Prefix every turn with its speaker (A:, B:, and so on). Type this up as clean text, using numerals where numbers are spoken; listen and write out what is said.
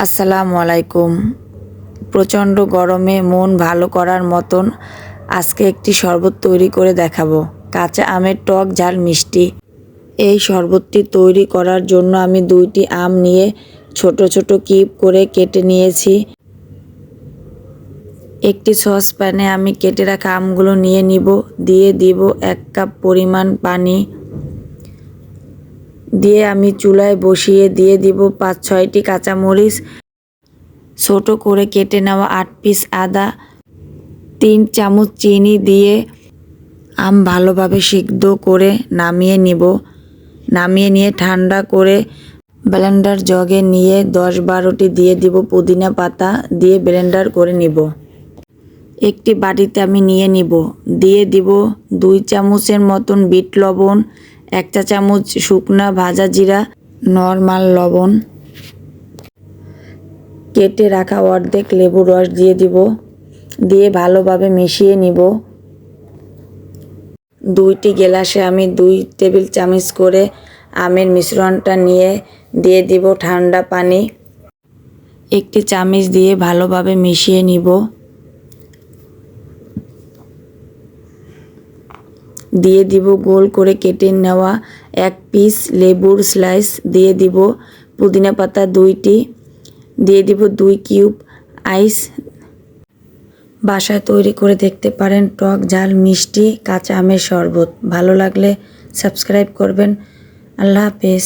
A: আসসালামু আলাইকুম। প্রচণ্ড গরমে মন ভালো করার মতন আজকে একটি শরবত তৈরি করে দেখাবো। কাঁচা আমের টক ঝাল মিষ্টি। এই শরবতটি তৈরি করার জন্য আমি 2টি আম নিয়ে ছোট ছোট কিউব করে কেটে নিয়েছি। একটি সসপ্যানে আমি কেটে রাখা আমগুলো নিয়ে নিব। দিয়ে দিব 1 কাপ পরিমাণ পানি। দিয়ে আমি চুলায় বসিয়ে দিয়ে দিব 5-6টি কাঁচামরিচ, ছোট করে কেটে নেওয়া 8 পিস আদা, 3 চামচ চিনি দিয়ে আম ভালোভাবে সিদ্ধ করে নামিয়ে নিব। নামিয়ে নিয়ে ঠান্ডা করে ব্লেন্ডার জগে নিয়ে 10-12টি দিয়ে দিব পুদিনা পাতা দিয়ে ব্লেন্ডার করে নিব। একটি বাটিতে আমি নিয়ে নিব। দিয়ে দিব 2 চামচের মতন বিট লবণ, 1 চা চামচ শুকনা ভাজা জিরা, নরমাল লবণ, কেটে রাখা অর্ধেক লেবুর রস দিয়ে দিব। দিয়ে ভালোভাবে মিশিয়ে নিব। 2টি গ্লাসে আমি 2 টেবিল চামচ করে আমের মিশ্রণটা নিয়ে দিয়ে দিব ঠান্ডা পানি। একটি চামচ দিয়ে ভালোভাবে মিশিয়ে নিব। দিয়ে দিব গোল করে কেটে নেওয়া 1 পিস লেবুর স্লাইস, দিয়ে দিব পুদিনা পাতা 2টি, দিয়ে দিব 2 কিউব আইস। বাসায় তৈরি করে দেখতে পারেন টক ঝাল মিষ্টি কাঁচা আমের শরবত। ভালো লাগলে সাবস্ক্রাইব করবেন। আল্লাহ হাফেজ।